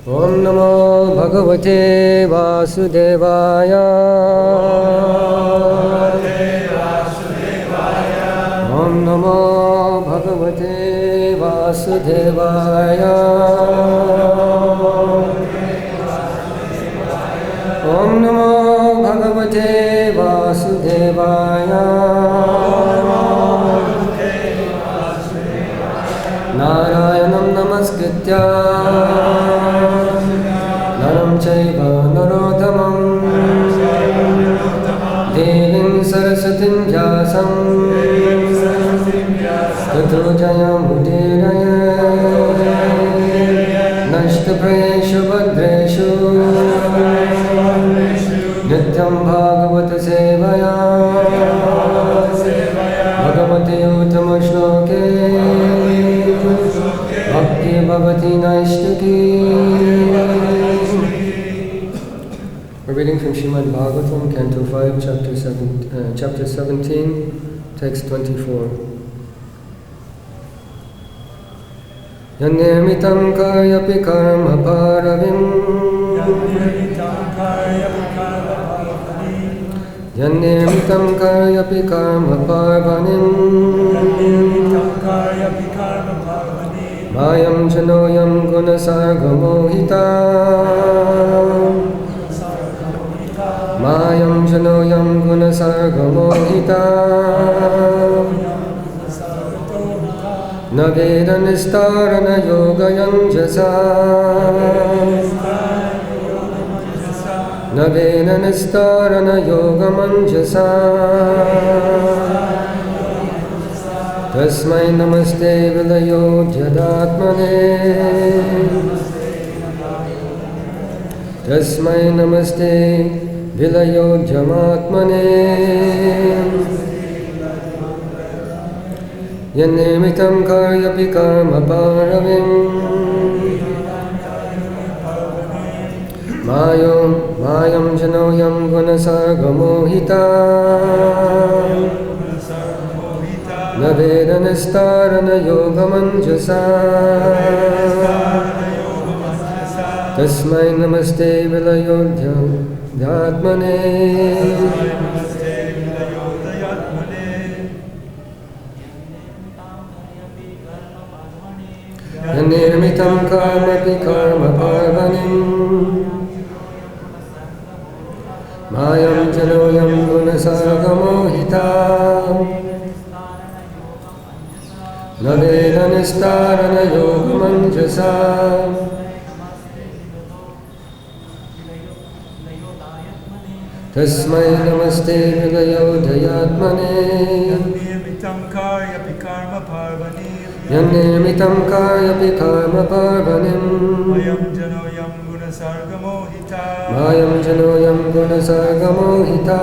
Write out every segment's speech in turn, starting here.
Om Namo Bhagavate Vasudevaya. Om Namo Bhagavate Vasudevaya. Om Namo Bhagavate Vasudevaya. Narayanam Namaskritya Naram Chaiva Narottamam Devim Sarasatim Vyasam Tato Jayamudiraye Nashtaprayeshu Bhadreshu Nityam Bhagavata Sevaya Bhagavati Uttama Shloke Bhakti Bhavati Naishtaki. We're reading from Srimad Bhagavatam, Canto 5, Chapter 17, Text 24. Yanirmitam karyapi karma paravim Yanirmitam karyapi karma parvanim Mayam janoyam gunasargamohita Mayam janoyam gunasargamohita Naveda nistarana yogayam jasa Naveda nistarana yogamanjasa Tasmai namaste vilayo jyadatmane Tasmai namaste vilayo jamatmane Yanirmitam karyapi karma paravim Mayam janoyam gunasargamohita Naveda nistarana yogamanjasa Tasmai namaste vilayo jyatmane Yanirmitam karmapi karma parvanim Mayam janoyam gunasargamohita Naveda nistarana yogamanjasa Tasmai namaste vilayo jyatmane Yanirmitam karyapi karma parvanim Yanirmitam karyapi karma parvanim Mayam janoyam gunasargamohita Mayam janoyam gunasargamohita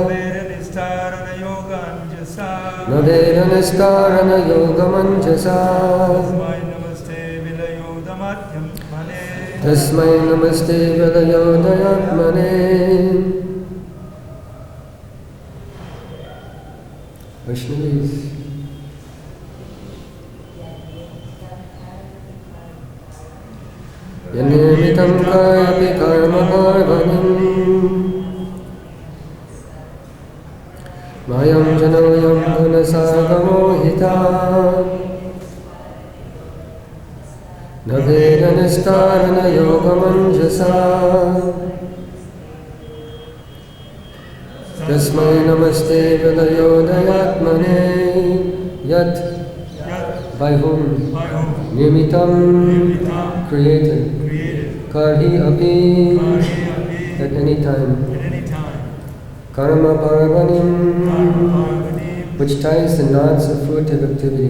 Naveda nistarana yoganjasa Naveda nistarana yogamanjasa Tasmai namaste vilayo damatmane Tasmai namaste vilayo jyatmane. Vaishnavis. Yanirmitam karyapi karma parvanim Mayam janoyam gunasargamohita Naveda nistarana yogamanjasa Tasmai namaste vilayo jyatmane. Yat, by whom? Nirmitam, created. Karhi api, at any time. Karma parvanim, which ties the knots of fruitive activity.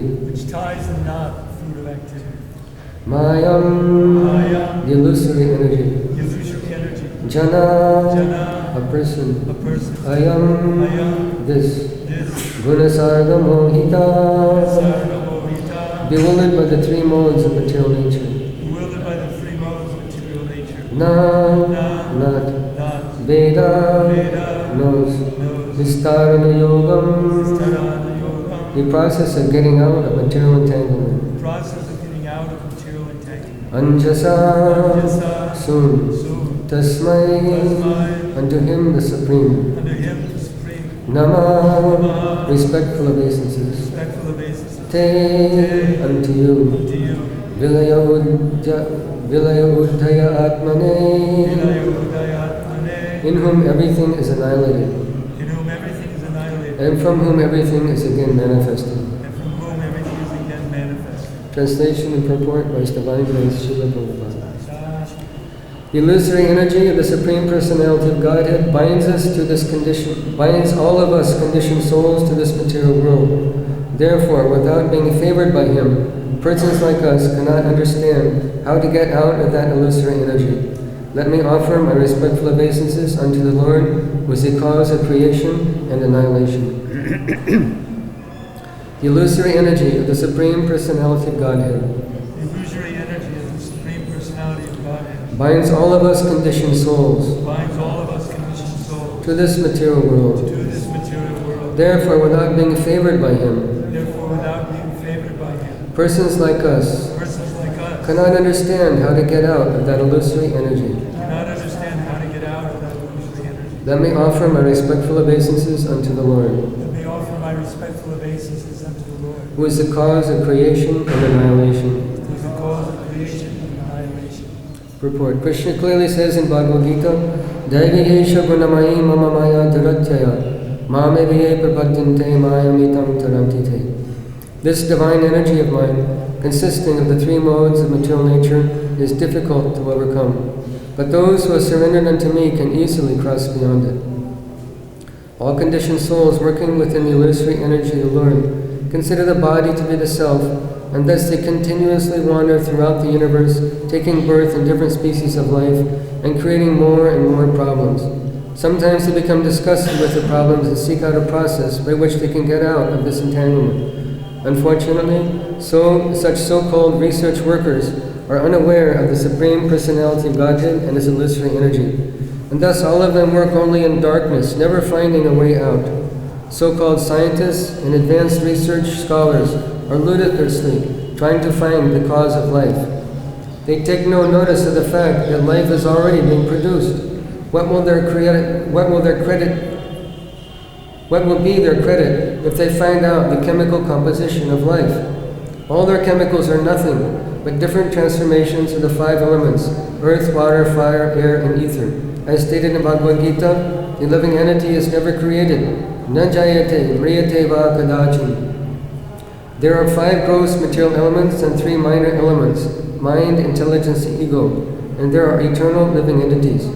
Mayam, the illusory energy. Jana, a person. Ayam, this. Gunasarga mohita, bewildered by the three modes of material nature. Na, not. Veda, knows. Vistarana yogam, the process of getting out of material entanglement. out of material entanglement. Anjasa soon. Soon. Tasmai unto him the Supreme. Under him the Supreme. Nama respectful obeisances. Respectful obeisances. Te unto you. Unto you. Vilaya Uddhaya Atmane, Vilayodayatmane, in whom everything is annihilated, in whom everything is annihilated, and from whom everything is again manifested. and from whom everything is again manifested. Translation and purport by His Divine Grace Srila Prabhupada. The illusory energy of the Supreme Personality of Godhead binds us to this condition, binds all of us conditioned souls to this material world. Therefore, without being favored by Him, persons like us cannot understand how to get out of that illusory energy. Let me offer my respectful obeisances unto the Lord, who is the cause of creation and annihilation. The illusory energy of the Supreme Personality of Godhead The illusory energy of the Supreme Personality of Godhead binds all of us conditioned souls binds all of us conditioned souls to this material to world. this material world. Therefore, without being favored by Him, Therefore, without being favored by Him, persons like us persons like us cannot understand how to get out of that illusory energy. cannot understand how to get out of that illusory energy. Let me offer my respectful obeisances unto the Lord, Let me offer my respectful obeisances unto the Lord, who is the cause of creation and annihilation. who is the cause of creation and annihilation. Purport. Krishna clearly says in Bhagavad Gita, Daiviyesha gunamayi mama maya dharatyaya mameviye prabhadyante mayamitam tarantite. This divine energy of mine, consisting of the three modes of material nature, is difficult to overcome. But those who are surrendered unto me can easily cross beyond it. All conditioned souls working within the illusory energy of the Lord consider the body to be the self, and thus they continuously wander throughout the universe, taking birth in different species of life and creating more and more problems. Sometimes they become disgusted with the problems and seek out a process by which they can get out of this entanglement. Unfortunately, such so-called research workers are unaware of the Supreme Personality of Godhead and His illusory energy, and thus all of them work only in darkness, never finding a way out. So-called scientists and advanced research scholars are ludicrously trying to find the cause of life. They take no notice of the fact that life is already being produced. What will be their credit if they find out the chemical composition of life? All their chemicals are nothing but different transformations of the five elements: earth, water, fire, air, and ether. As stated in Bhagavad Gita, the living entity is never created. Na jayate mriyate va kadachin. There are five gross material elements and three minor elements: mind, intelligence, and ego. And there are eternal living entities.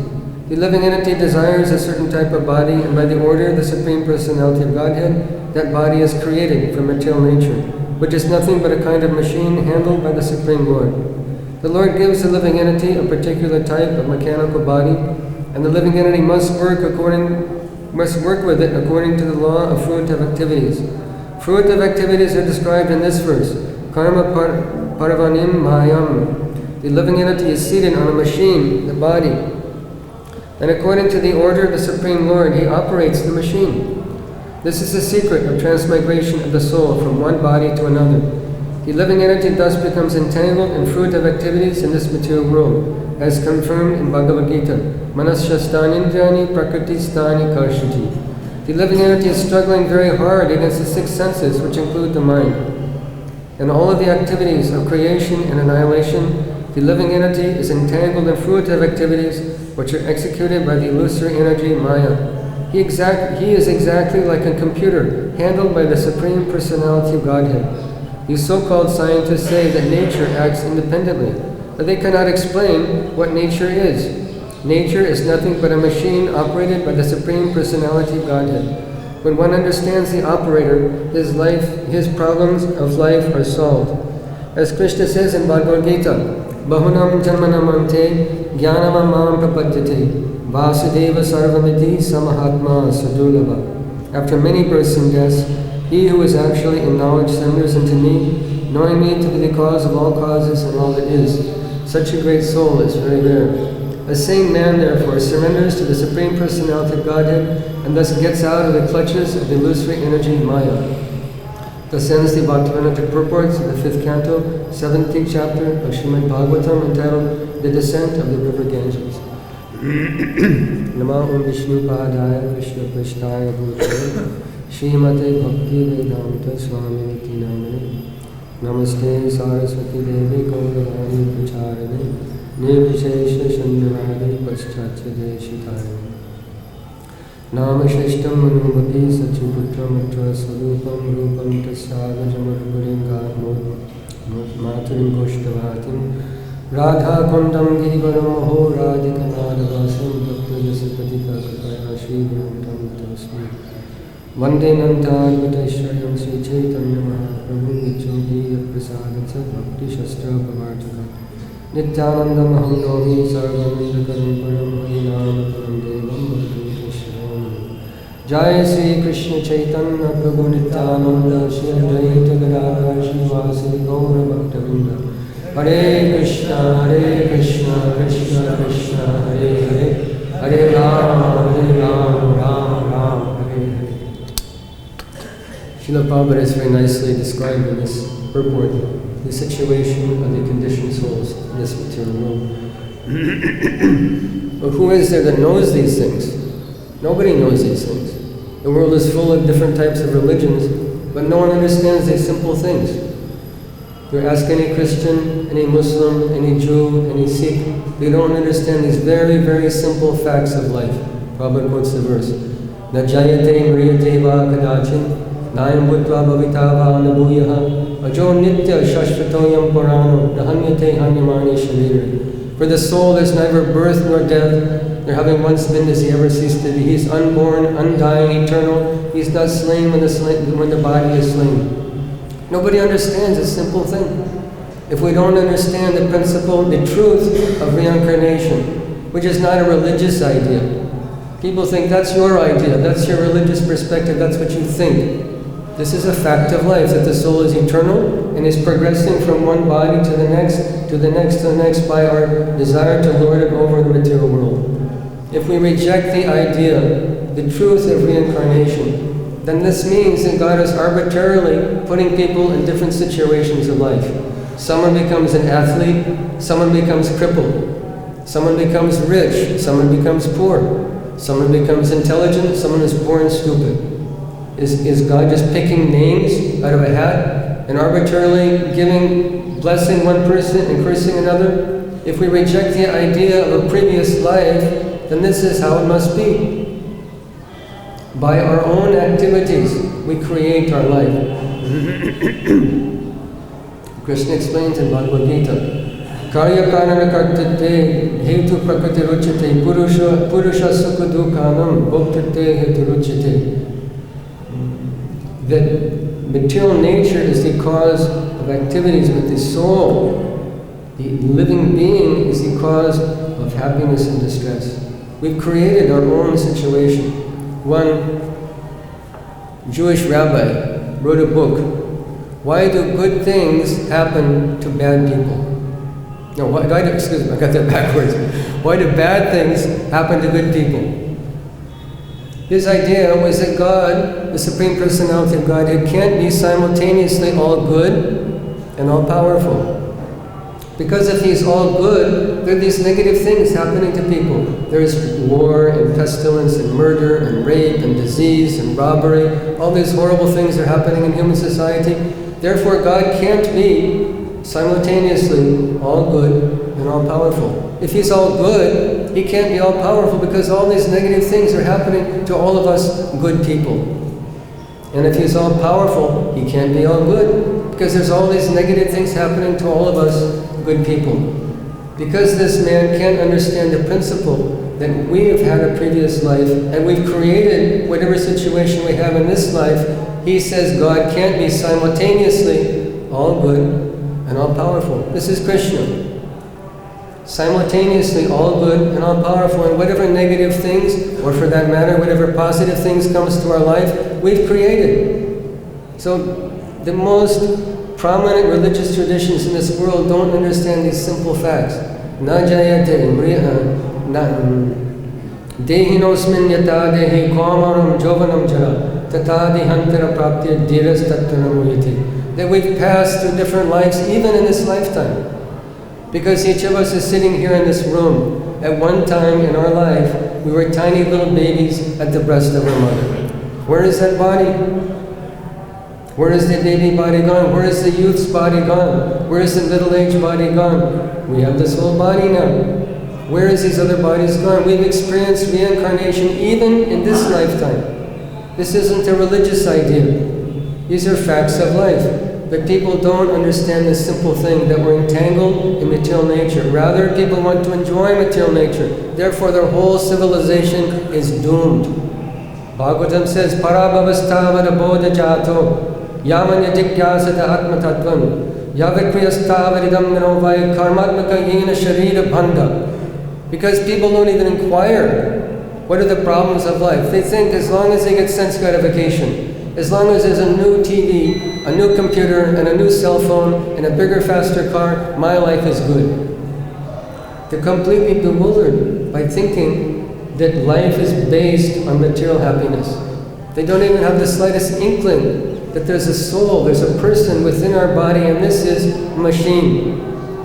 The living entity desires a certain type of body, and by the order of the Supreme Personality of Godhead, that body is created from material nature, which is nothing but a kind of machine handled by the Supreme Lord. The Lord gives the living entity a particular type of mechanical body, and the living entity must work with it according to the law of fruitive activities. Fruitive activities are described in this verse: Karma parvanim mayam. The living entity is seated on a machine, the body, and according to the order of the Supreme Lord, He operates the machine. This is the secret of transmigration of the soul from one body to another. The living entity thus becomes entangled in fruitive activities in this material world, as confirmed in Bhagavad Gita, Manasyastanindrani prakritistani karshati. The living entity is struggling very hard against the six senses, which include the mind. In all of the activities of creation and annihilation, the living entity is entangled in fruitive activities which are executed by the illusory energy Maya. He is exactly like a computer handled by the Supreme Personality of Godhead. These so-called scientists say that nature acts independently, but they cannot explain what nature is. Nature is nothing but a machine operated by the Supreme Personality of Godhead. When one understands the operator, his problems of life are solved. As Krishna says in Bhagavad Gita, Bahunam janmanam ante jnanamam prapadyate Vasudeva sarvamiti samahatma sadulava. After many births and deaths, he who is actually in knowledge surrenders unto me, knowing me to be the cause of all causes and all that is. Such a great soul is very rare. A sane man, therefore, surrenders to the Supreme Personality of Godhead and thus gets out of the clutches of the illusory energy Maya. ascends the Bhaktivinoda purports of the 5th canto, 17th chapter of Srimad Bhagavatam, entitled The Descent of the River Ganges. Nama Om Vishnu Padaya Vishnu Prishtaya Bhutale Srimate Bhakti Vedanta Swami Niti Namane Namaste Saraswati Devi Gauravani Pracharane Nirvishesha Shandaradi Paschatya Deshikarane Nama Shishtam Manubhavi Sachiputram Atra Sarupam Rupam Tasagajamarupuringa Maturim Goshtavatim Radha Kundam Givaram Ho Radhika Madhavasam Bhakta Yasapatika Kapaya Shri Gurutam Tasmi Vande Nantagviteshwarayam Sri Chaitanya Mahaprabhu Nityodi Prasadata Bhakti Shastra Pavartaka Nityananda Mahandomi Sarvamita Karumparam Harinama Param Devam Bhakti Shri Jai Sri Krishna Chaitanya Prabhu Nityananda Shri Advaita Gadadhar Shivasari Gaura Bhaktavinda Hare Krishna Krishna Krishna Hare Hare Hare Rama Ram Ram Hare Hare. Srila Prabhupada has very nicely described in this purport the situation of the conditioned souls in this material world. But who is there that knows these things? Nobody knows these things. The world is full of different types of religions, but no one understands these simple things. You ask any Christian, any Muslim, any Jew, any Sikh, they don't understand these very, very simple facts of life. Prabhupada quotes the verse, Na jayate mriyate va kadachin, nayam bhutva bhavita va nabhuyaha, ajo nitya shashvatoyam parano, nahanyate hanyamani sharira. For the soul there's neither birth nor death, there having once been does he ever cease to be. He's unborn, undying, eternal, he's not slain when the body is slain. Nobody understands this simple thing. If we don't understand the principle, the truth of reincarnation, which is not a religious idea. People think that's your idea, that's your religious perspective, that's what you think. This is a fact of life, that the soul is eternal and is progressing from one body to the next, to the next, to the next by our desire to lord it over the material world. If we reject the idea, the truth of reincarnation, then this means that God is arbitrarily putting people in different situations of life. Someone becomes an athlete, someone becomes crippled, someone becomes rich, someone becomes poor, someone becomes intelligent, someone is born stupid. Is God just picking names out of a hat and arbitrarily blessing one person and cursing another? If we reject the idea of a previous life, then this is how it must be. By our own activities, we create our life. Krishna explains in Bhagavad Gita, Karya karana kartate hetu prakriti ruchite purusha sukha dukhanam bhoktate hetu ruchite. That material nature is the cause of activities, but the soul, the living being, is the cause of happiness and distress. We've created our own situation. One Jewish rabbi wrote a book, Why Do Good Things Happen to Bad People? No, excuse me, I got that backwards. Why do bad things happen to good people? His idea was that God, the Supreme Personality of Godhead, can't be simultaneously all good and all powerful. Because if he's all good, there are these negative things happening to people. There's war and pestilence and murder and rape and disease and robbery. All these horrible things are happening in human society. Therefore, God can't be simultaneously all good and all powerful. If he's all good, he can't be all powerful because all these negative things are happening to all of us good people. And if he's all powerful, he can't be all good because there's all these negative things happening to all of us good people. Because this man can't understand the principle that we have had a previous life and we've created whatever situation we have in this life, he says God can't be simultaneously all good and all powerful. This is Krishna. Simultaneously all good and all powerful, and whatever negative things, or for that matter, whatever positive things comes to our life, we've created. So the most prominent religious traditions in this world don't understand these simple facts. Na jayate dehinosmin yata dehi kamaram jovanam jara tatadihantara praptir dhiras tattvanamuyati. That we've passed through different lives even in this lifetime. Because each of us is sitting here in this room. At one time in our life, we were tiny little babies at the breast of our mother. Where is that body? Where is the baby body gone? Where is the youth's body gone? Where is the middle-aged body gone? We have this whole body now. Where is these other bodies gone? We've experienced reincarnation even in this lifetime. This isn't a religious idea. These are facts of life. But people don't understand this simple thing that we're entangled in material nature. Rather, people want to enjoy material nature. Therefore, their whole civilization is doomed. Bhagavatam says, Parabhavastavada bodha jato yamanya jigyasata atma tattvam yavikriyastavaridam minovai karmatmaka yena sharira bhanda. Because people don't even inquire what are the problems of life. They think as long as they get sense gratification, as long as there's a new TV, a new computer, and a new cell phone, and a bigger, faster car, my life is good. They're completely bewildered by thinking that life is based on material happiness. They don't even have the slightest inkling that there's a soul, there's a person within our body, and this is a machine.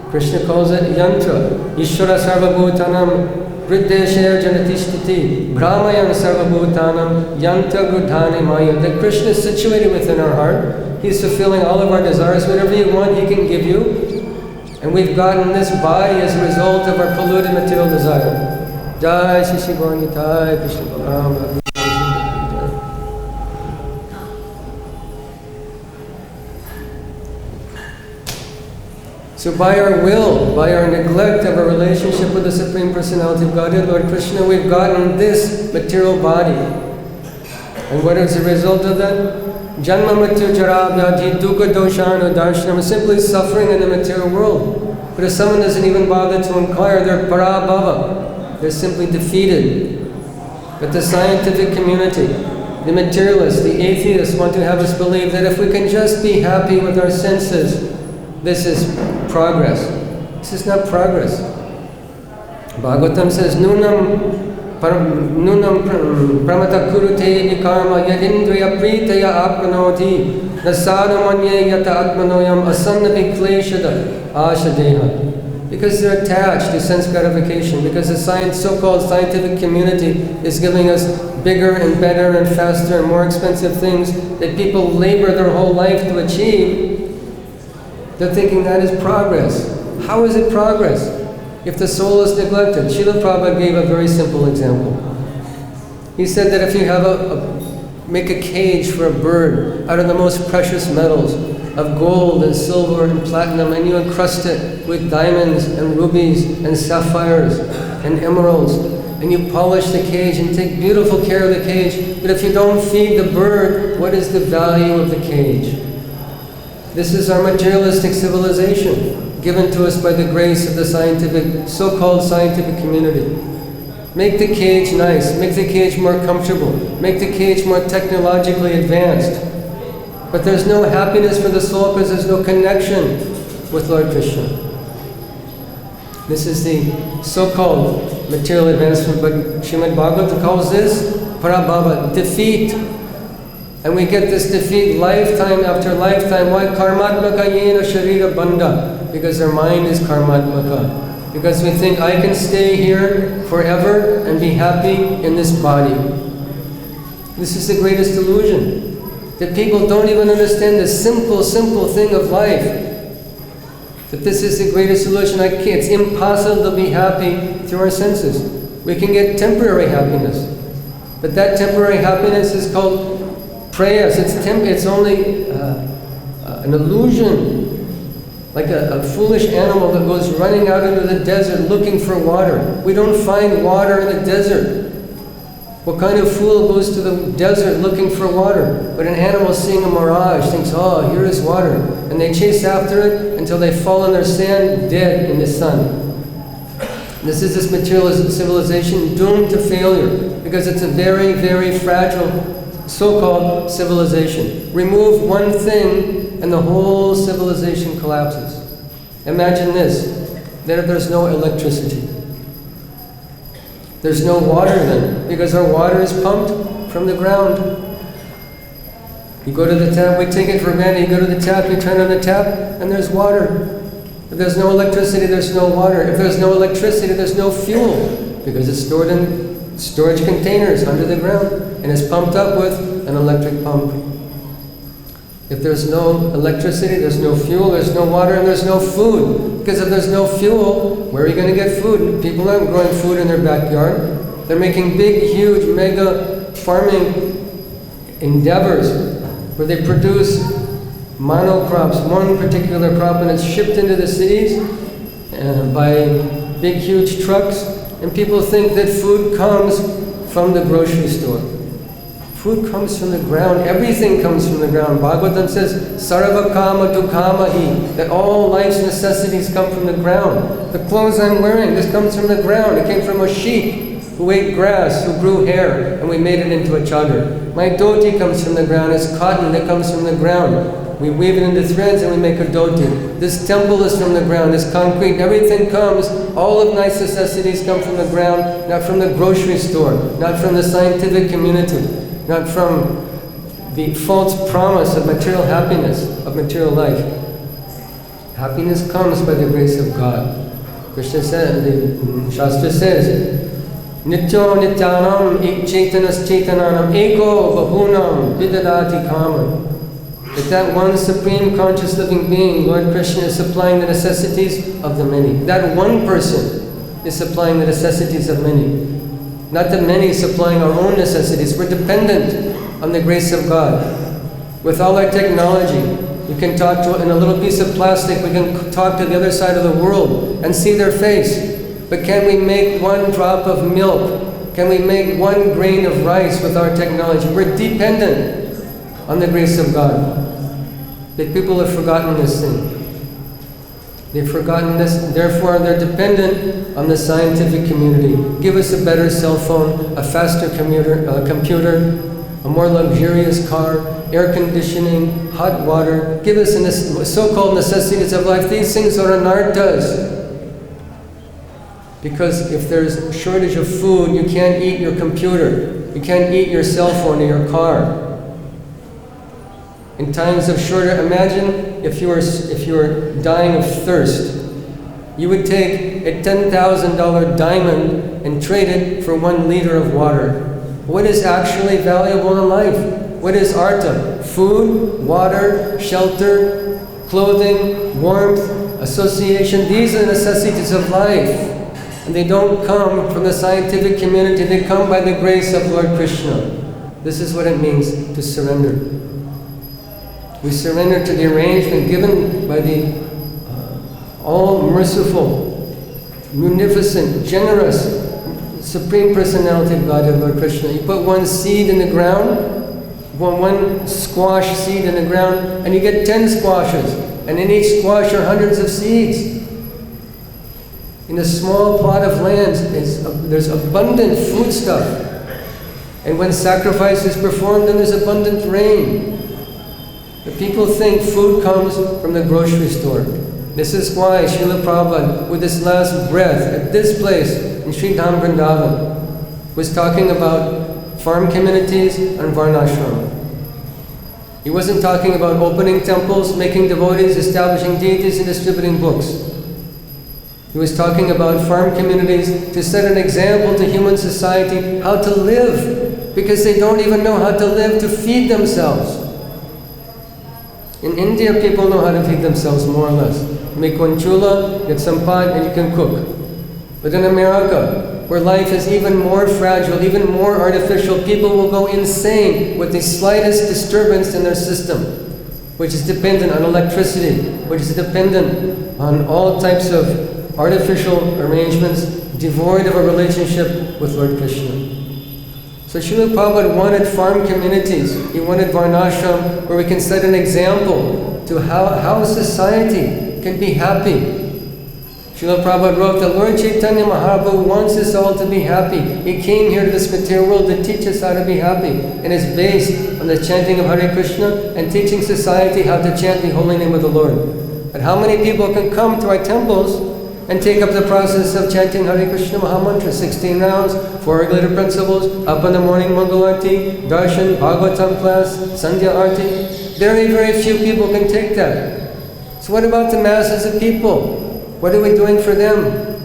Krishna calls it yantra. Ishvara sarvabhutanam Vriddesher Janatishtiti, Brahmayam Sarvabhutanam, Yanta Gudhani Maya. That Krishna is situated within our heart. He's fulfilling all of our desires. Whatever you want, He can give you. And we've gotten this body as a result of our polluted material desire. Jai Shri Nitai Krishna Balaram. So by our will, by our neglect of our relationship with the Supreme Personality of Godhead, Lord Krishna, we've gotten this material body. And what is the result of that? Janma mrityu jara vyadhi dukkha doshanu darshanam, simply suffering in the material world. But if someone doesn't even bother to inquire, they're parabhava. They're simply defeated. But the scientific community, the materialists, the atheists want to have us believe that if we can just be happy with our senses, this is progress. This is not progress. Bhagavatam says, Nunam pramata kurute vikarma yadindriya pritaya apranoti nasadamanye yata atmanoyam asanna vikleshada ashadeha. Because they're attached to sense gratification, because the so-called scientific community is giving us bigger and better and faster and more expensive things that people labor their whole life to achieve. They're thinking that is progress. How is it progress if the soul is neglected? Srila Prabhu gave a very simple example. He said that if you have make a cage for a bird out of the most precious metals, of gold and silver and platinum, and you encrust it with diamonds and rubies and sapphires and emeralds, and you polish the cage and take beautiful care of the cage, but if you don't feed the bird, what is the value of the cage? This is our materialistic civilization, given to us by the grace of the so-called scientific community. Make the cage nice, make the cage more comfortable, make the cage more technologically advanced. But there's no happiness for the soul because there's no connection with Lord Krishna. This is the so-called material advancement, but Srimad Bhagavatam calls this parabhava, defeat. And we get this defeat lifetime after lifetime. Why? Karmatmaka yena sharira bandha. Because our mind is karmatmaka. Because we think I can stay here forever and be happy in this body. This is the greatest illusion. That people don't even understand the simple thing of life. That this is the greatest illusion. It's impossible to be happy through our senses. We can get temporary happiness. But that temporary happiness is called prayas. It's only an illusion. Like a foolish animal that goes running out into the desert looking for water. We don't find water in the desert. What kind of fool goes to the desert looking for water? But an animal seeing a mirage thinks, oh, here is water. And they chase after it until they fall in their sand, dead in the sun. This is this materialist civilization doomed to failure because it's a very, very fragile so-called civilization. Remove one thing and the whole civilization collapses. Imagine this, that if there's no electricity, there's no water then, because our water is pumped from the ground. You go to the tap, we take it for granted. You go to the tap, you turn on the tap, and there's water. If there's no electricity, there's no water. If there's no electricity, there's no fuel, because it's stored in storage containers under the ground, and it's pumped up with an electric pump. If there's no electricity, there's no fuel, there's no water, and there's no food. Because if there's no fuel, where are you going to get food? People aren't growing food in their backyard. They're making big, huge, mega farming endeavors where they produce monocrops, one particular crop, and it's shipped into the cities by big, huge trucks. And people think that food comes from the grocery store. Food comes from the ground. Everything comes from the ground. Bhagavatam says, Sarvakama dukamahi, that all life's necessities come from the ground. The clothes I'm wearing, this comes from the ground. It came from a sheep who ate grass, who grew hair, and we made it into a chadar. My dhoti comes from the ground. It's cotton that comes from the ground. We weave it into threads and we make a dhoti. This temple is from the ground. This concrete, everything comes, all of life's necessities come from the ground, not from the grocery store, not from the scientific community, not from the false promise of material happiness, of material life. Happiness comes by the grace of God. Krishna said, the Shastra says, Nityo nityanam chaitanas chaitananam eko bahunam vidadati kamam. That one supreme conscious living being, Lord Krishna, is supplying the necessities of the many. That one person is supplying the necessities of many. Not the many supplying our own necessities. We're dependent on the grace of God. With all our technology, we can talk to, in a little piece of plastic, we can talk to the other side of the world and see their face. But can we make one drop of milk? Can we make one grain of rice with our technology? We're dependent on the grace of God. The people have forgotten this thing. They've forgotten this, therefore they're dependent on the scientific community. Give us a better cell phone, a faster computer, a more luxurious car, air conditioning, hot water. Give us the so-called necessities of life. These things are anarthas. Because if there's a shortage of food, you can't eat your computer. You can't eat your cell phone or your car. In times of shortage, imagine if you were dying of thirst. You would take a $10,000 diamond and trade it for 1 liter of water. What is actually valuable in life? What is artha? Food, water, shelter, clothing, warmth, association. These are the necessities of life. And they don't come from the scientific community. They come by the grace of Lord Krishna. This is what it means to surrender. We surrender to the arrangement given by the all-merciful, munificent, generous, Supreme Personality of Godhead, Lord Krishna. You put one seed in the ground, one squash seed in the ground, and you get 10 squashes. And in each squash are hundreds of seeds. In a small plot of land, there's abundant foodstuff. And when sacrifice is performed, then there's abundant rain. The people think food comes from the grocery store. This is why Srila Prabhupada, with his last breath at this place in Sri Dham Vrindavan, was talking about farm communities and varnashram. He wasn't talking about opening temples, making devotees, establishing deities, and distributing books. He was talking about farm communities to set an example to human society how to live, because they don't even know how to live to feed themselves. In India, people know how to feed themselves, more or less. Make one chula, get some pot, and you can cook. But in America, where life is even more fragile, even more artificial, people will go insane with the slightest disturbance in their system, which is dependent on electricity, which is dependent on all types of artificial arrangements, devoid of a relationship with Lord Krishna. So Srila Prabhupada wanted farm communities. He wanted varnashram where we can set an example to how society can be happy. Srila Prabhupada wrote that Lord Chaitanya Mahaprabhu wants us all to be happy. He came here to this material world to teach us how to be happy. And it's based on the chanting of Hare Krishna and teaching society how to chant the holy name of the Lord. But how many people can come to our temples and take up the process of chanting Hare Krishna Mahamantra, 16 rounds, 4 regulative principles, up in the morning Mangal Arti, Darshan, Bhagavatam class, Sandhya Arti. Very, very few people can take that. So what about the masses of people? What are we doing for them?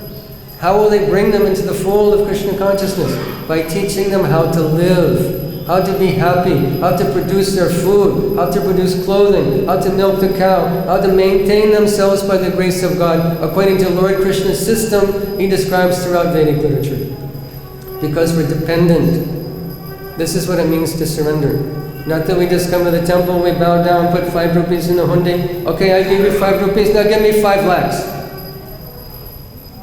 How will they bring them into the fold of Krishna consciousness? By teaching them how to live, how to be happy, how to produce their food, how to produce clothing, how to milk the cow, how to maintain themselves by the grace of God, according to Lord Krishna's system he describes throughout Vedic literature. Because we're dependent. This is what it means to surrender. Not that we just come to the temple, we bow down, put 5 rupees in the hundi. Okay, I gave you 5 rupees, now give me 5 lakhs.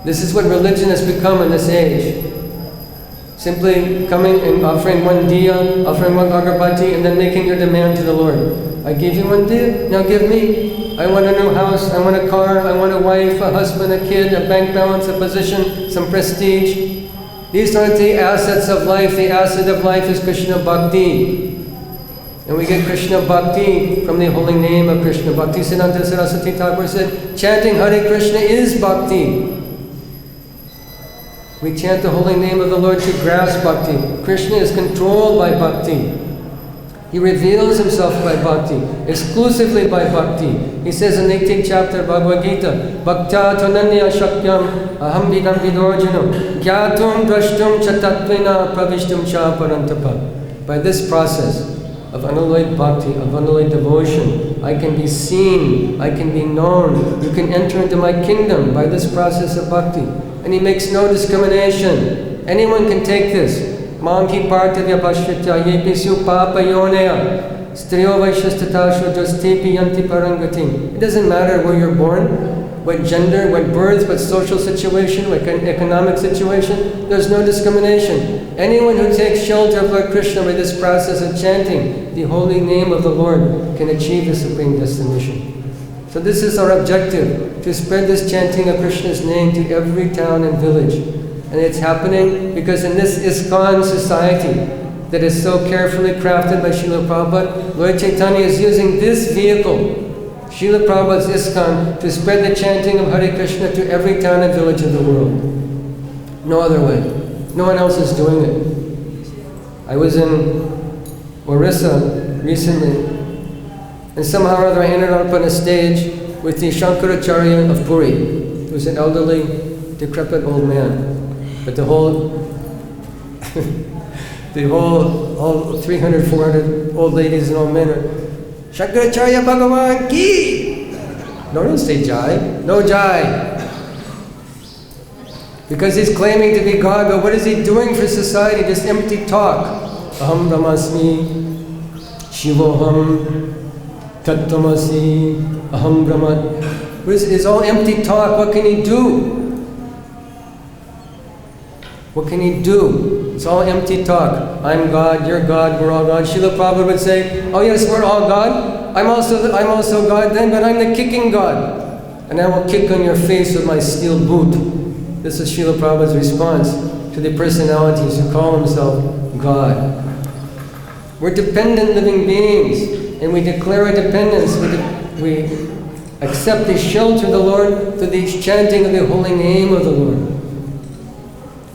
This is what religion has become in this age. Simply coming and offering one diya, offering one agarbatti, and then making your demand to the Lord. I gave you one diya, now give me. I want a new house, I want a car, I want a wife, a husband, a kid, a bank balance, a position, some prestige. These aren't the assets of life. The asset of life is Krishna Bhakti. And we get Krishna Bhakti from the holy name of Krishna. Bhaktisiddhanta Saraswati Thakur said, chanting Hare Krishna is Bhakti. We chant the holy name of the Lord to grasp Bhakti. Krishna is controlled by Bhakti. He reveals himself by Bhakti, exclusively by Bhakti. He says in the 18th chapter of Bhagavad Gita, Bhakta Tananya Shakyam Aham Vidam Vidorjanam Gyatum Drashtum Chatatvina Pravishtum Cha Parantapa. By this process of unalloyed bhakti, of unalloyed devotion, I can be seen, I can be known. You can enter into my kingdom by this process of bhakti. And he makes no discrimination. Anyone can take this. Manki partavya pashyatya yepisyu papa yonaya striyo vaishyastata shudrastepi yanti parangatim. It doesn't matter where you're born, what gender, what birth, what social situation, what economic situation. There's no discrimination. Anyone who takes shelter of Lord Krishna by this process of chanting the holy name of the Lord can achieve the supreme destination. So this is our objective, to spread this chanting of Krishna's name to every town and village. And it's happening because in this ISKCON society that is so carefully crafted by Srila Prabhupada, Lord Chaitanya is using this vehicle, Srila Prabhupada's ISKCON, to spread the chanting of Hare Krishna to every town and village of the world. No other way. No one else is doing it. I was in Orissa recently, and somehow or other I ended up on a stage with the Shankaracharya of Puri, who was an elderly, decrepit old man. But the whole all 300, 400 old ladies and old men are, Shankaracharya Bhagavan ki! No, don't say Jai. No Jai. Because he's claiming to be God, but what is he doing for society? Just empty talk. Aham Brahmasmi, Shivoham, Tattvamasi, Aham Brahman. It's all empty talk. What can he do? What can he do? It's all empty talk. I'm God, you're God, we're all God. Srila Prabhupada would say, oh yes, we're all God. I'm also God then, but I'm the kicking God. And I will kick on your face with my steel boot. This is Srila Prabhupada's response to the personalities who call themselves God. We're dependent living beings, and we declare our dependence. We accept the shelter of the Lord through the chanting of the holy name of the Lord.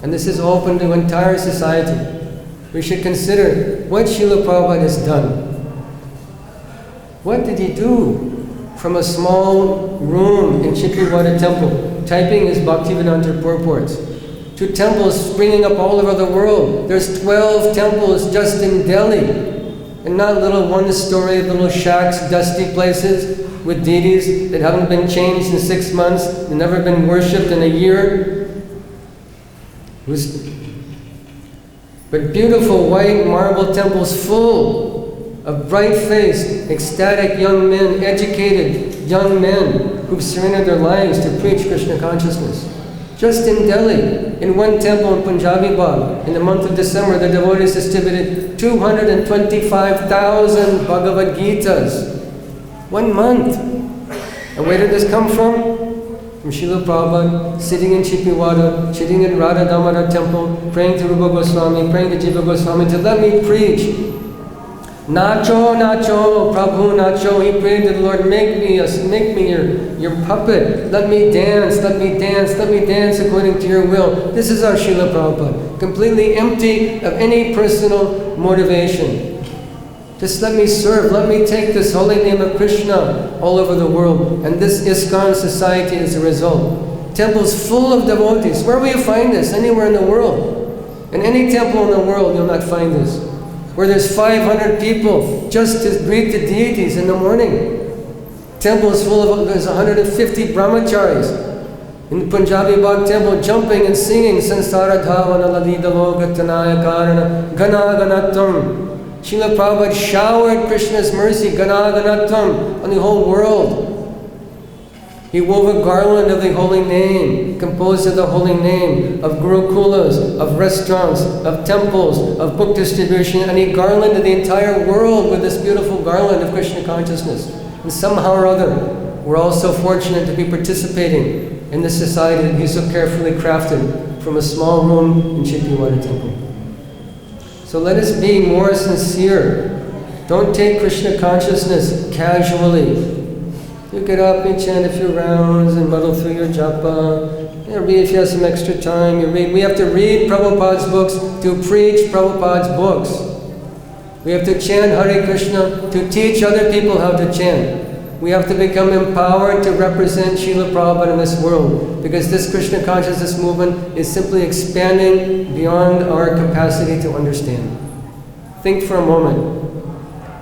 And this is open to entire society. We should consider what Srila Prabhupada has done. What did he do? From a small room in Chikrivada temple, typing his Bhaktivedanta purports, to temples springing up all over the world. There's 12 temples just in Delhi, and not little one-story, little shacks, dusty places with deities that haven't been changed in 6 months, and never been worshipped in a year. But beautiful white marble temples full of bright-faced, ecstatic young men, educated young men who've surrendered their lives to preach Krishna consciousness. Just in Delhi, in one temple in Punjabi Bagh, in the month of December, the devotees distributed 225,000 Bhagavad Gitas. 1 month. And where did this come from? From Srila Prabhupada, sitting in Chipiwada, sitting in Radha Damodar temple, praying to Rupa Goswami, praying to Jiva Goswami to let me preach. Nacho, Nacho, Prabhu, Nacho. He prayed to the Lord, make me your your puppet. Let me dance, let me dance, let me dance according to your will. This is our Srila Prabhupada, completely empty of any personal motivation. Just let me serve, let me take this holy name of Krishna all over the world. And this ISKCON society is a result. Temples full of devotees. Where will you find this? Anywhere in the world. In any temple in the world, you'll not find this. Where there's 500 people just to greet the deities in the morning. Temples full of, there's 150 brahmacharis. In the Punjabi Bagh temple, jumping and singing Sansara Dhavana Lalita Logatanaya Karana Gana Ganatam. Srila Prabhupada showered Krishna's mercy, Gana Ganatam, on the whole world. He wove a garland of the holy name, composed of the holy name, of gurukulas, of restaurants, of temples, of book distribution, and he garlanded the entire world with this beautiful garland of Krishna consciousness. And somehow or other, we're all so fortunate to be participating in this society that he so carefully crafted from a small room in Chittiwada temple. So let us be more sincere. Don't take Krishna consciousness casually. You get up, you chant a few rounds and muddle through your japa. You read if you have some extra time, you read. We have to read Prabhupada's books to preach Prabhupada's books. We have to chant Hare Krishna to teach other people how to chant. We have to become empowered to represent Srila Prabhupada in this world, because this Krishna consciousness movement is simply expanding beyond our capacity to understand. Think for a moment.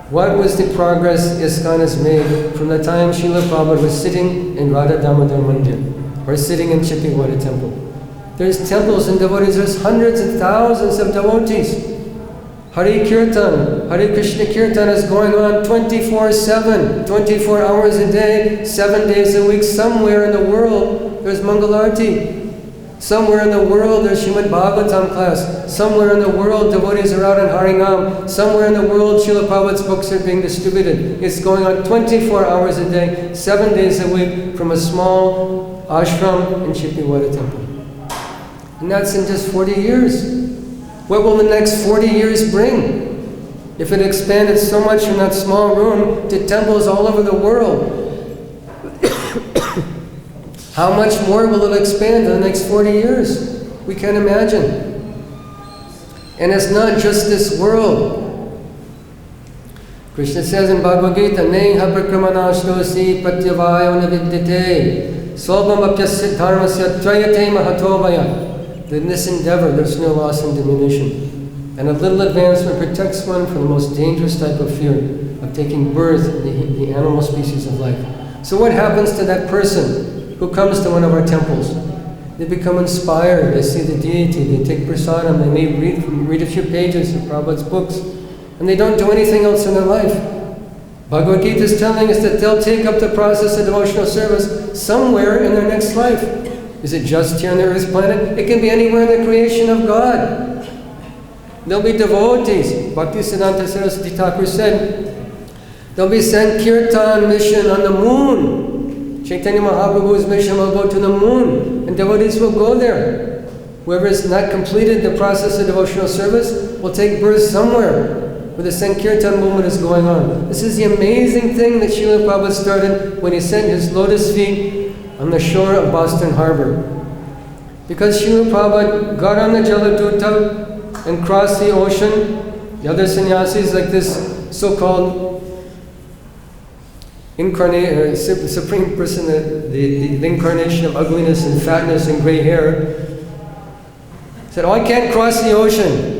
What was the progress ISKCON has made from the time Srila Prabhupada was sitting in Radha Damodar Mandir or sitting in Chittiwada temple? There's temples and devotees, there's hundreds and thousands of devotees. Hare Kirtan, Hare Krishna Kirtan is going on 24/7, 24 hours a day, 7 days a week. Somewhere in the world there's Mangalarti. Somewhere in the world there's Srimad Bhagavatam class. Somewhere in the world devotees are out in Haringam. Somewhere in the world Srila Prabhupada's books are being distributed. It's going on 24 hours a day, 7 days a week from a small ashram in Chittiwada temple. And that's in just 40 years. What will the next 40 years bring? If it expanded so much from that small room to temples all over the world, how much more will it expand in the next 40 years? We can't imagine. And it's not just this world. Krishna says in Bhagavad Gita, Neha prakramanashtosi pratyavayo navidyate Svalpam apyasya dharmasya trayate mahatovaya. In this endeavor, there's no loss and diminution. And a little advancement protects one from the most dangerous type of fear, of taking birth in the animal species of life. So what happens to that person who comes to one of our temples? They become inspired, they see the deity, they take prasadam, they may read a few pages of Prabhupada's books, and they don't do anything else in their life. Bhagavad Gita is telling us that they'll take up the process of devotional service somewhere in their next life. Is it just here on the earth's planet? It can be anywhere in the creation of God. There'll be devotees. Bhaktisiddhanta Saraswati Thakur said, there'll be Sankirtan mission on the moon. Chaitanya Mahaprabhu's mission will go to the moon, and devotees will go there. Whoever has not completed the process of devotional service will take birth somewhere where the Sankirtan movement is going on. This is the amazing thing that Srila Prabhupada started when he sent his lotus feet on the shore of Boston Harbor. Because Srila Prabhupada got on the Jaladuta and crossed the ocean, the other sannyasis, like this so-called supreme person, the incarnation of ugliness and fatness and gray hair, said, oh, I can't cross the ocean.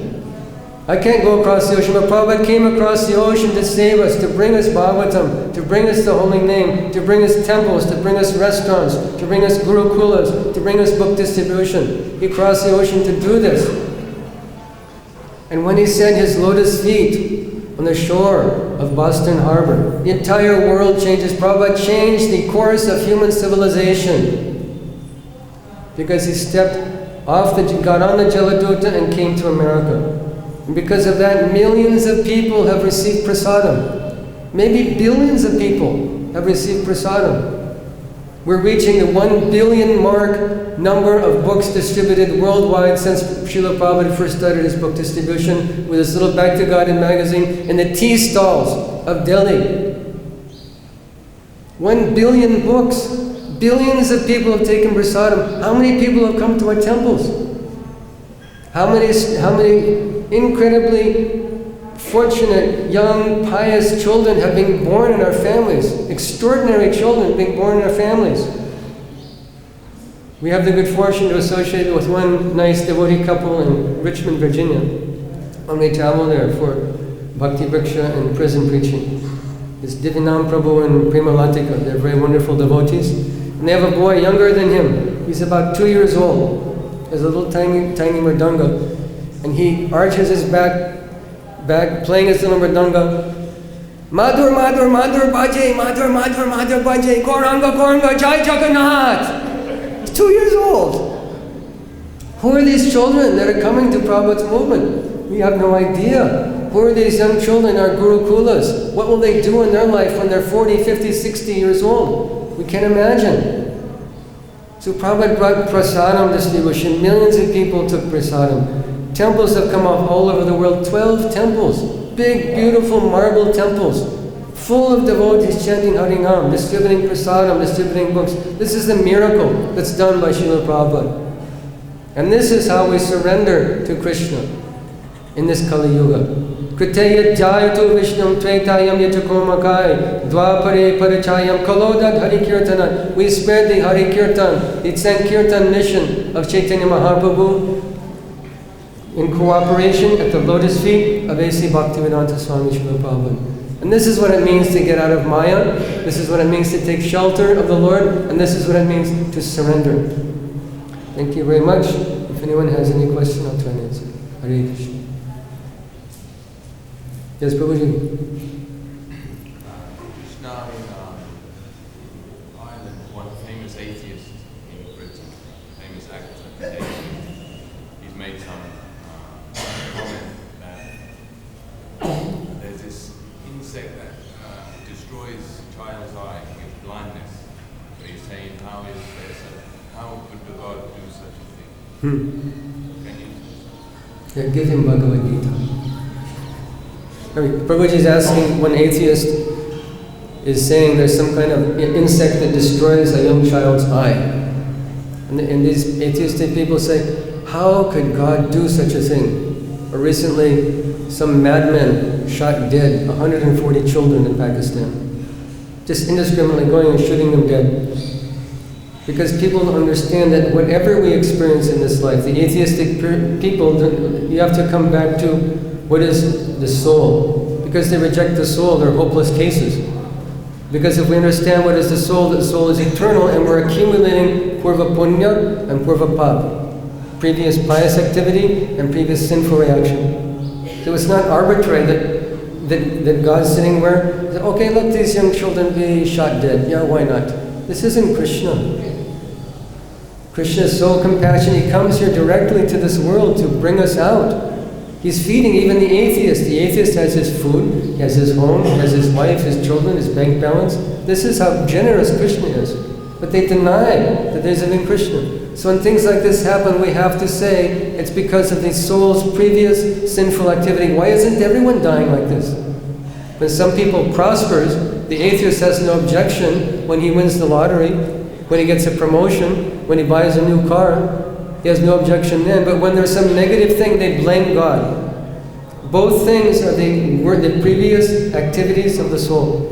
I can't go across the ocean. But Prabhupada came across the ocean to save us, to bring us Bhagavatam, to bring us the holy name, to bring us temples, to bring us restaurants, to bring us gurukulas, to bring us book distribution. He crossed the ocean to do this. And when he set his lotus feet on the shore of Boston Harbor, the entire world changes. Prabhupada changed the course of human civilization because he got on the Jaladuta and came to America. And because of that, millions of people have received prasadam. Maybe billions of people have received prasadam. We're reaching the 1 billion mark number of books distributed worldwide since Srila Prabhupada first started his book distribution with his little Bhakti Garden magazine in the tea stalls of Delhi. 1 billion books. Billions of people have taken prasadam. How many people have come to our temples? How many incredibly fortunate, young, pious children have been born in our families? Extraordinary children being born in our families. We have the good fortune to associate with one nice devotee couple in Richmond, Virginia. When we travel there for Bhakti Vriksha and prison preaching. It's Divinam Prabhu and Prema Latika. They're very wonderful devotees. And they have a boy younger than him. He's about 2 years old. There's a little tiny mridanga. And he arches his back playing his little mridanga. Madhur, Madhur, Madhur Bhaje, Madhur, Madhur, Madhur Bhaje, Gauranga, Gauranga, Jai Jagannath. He's 2 years old. Who are these children that are coming to Prabhupada's movement? We have no idea. Who are these young children, our Gurukulas? What will they do in their life when they're 40, 50, 60 years old? We can't imagine. So Prabhupada brought prasadam distribution. Millions of people took prasadam. Temples have come off all over the world. 12 temples. Big, beautiful marble temples. Full of devotees chanting Harinam, distributing prasadam, distributing books. This is the miracle that's done by Srila Prabhupada. And this is how we surrender to Krishna in this Kali Yuga. Kriteyat jayatu vishnam tvaitayam yatakomakai dvapare parachayam kalodad harikirtana. We spread the Harikirtan, the Sankirtan mission of Chaitanya Mahaprabhu in cooperation at the lotus feet of A.C. Bhaktivedanta Swami Srila Prabhupada. And this is what it means to get out of Maya. This is what it means to take shelter of the Lord. And this is what it means to surrender. Thank you very much. If anyone has any question, I'll try and answer. Hare Krishna. Yes, Prabhuji. Krishna in Ireland, one famous atheist in Britain, famous actor, he's made some comment that there's this insect that destroys a child's eye with blindness. So he's saying, how could the God do such a thing? Can you? Yeah, give him Bhagavad Gita. Prabhuji is asking, one atheist is saying there's some kind of insect that destroys a young child's eye. And these atheistic people say, how could God do such a thing? Or recently, some madmen shot dead 140 children in Pakistan. Just indiscriminately going and shooting them dead. Because people understand that whatever we experience in this life, the atheistic people, you have to come back to what is the soul. Because they reject the soul, they're hopeless cases. Because if we understand what is the soul is eternal, and we're accumulating purva punya and purva pap, previous pious activity and previous sinful reaction. So it's not arbitrary that God's sitting where, okay, let these young children be shot dead. Yeah, why not? This isn't Krishna. Krishna is so compassionate. He comes here directly to this world to bring us out. He's feeding even the atheist. The atheist has his food, he has his home, he has his wife, his children, his bank balance. This is how generous Krishna is. But they deny that there's a living Krishna. So when things like this happen, we have to say it's because of the soul's previous sinful activity. Why isn't everyone dying like this? When some people prospers, the atheist has no objection when he wins the lottery, when he gets a promotion, when he buys a new car. He has no objection then. But when there's some negative thing, they blame God. Both things are the previous activities of the soul.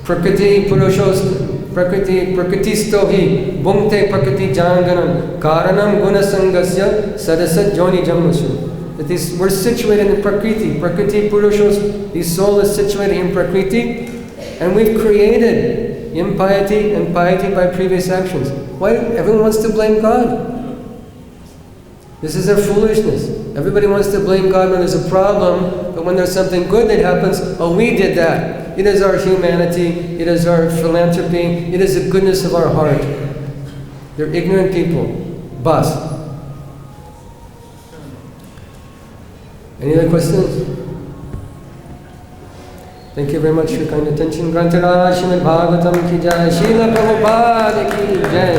Prakriti prakrististo hi bhungte prakriti janganam karanam gunasangasya sadasat joni jammusu. That we're situated in Prakriti. Prakriti purushos, the soul is situated in Prakriti, and we've created impiety and piety by previous actions. Why everyone wants to blame God? This is their foolishness. Everybody wants to blame God when there's a problem, but when there's something good that happens, oh, we did that. It is our humanity, it is our philanthropy, it is the goodness of our heart. They're ignorant people. Bas. Any other questions? Thank you very much for your kind attention. Grantaraj Srimad Bhagavatam ki jai. Srila Prabhupada ki jai.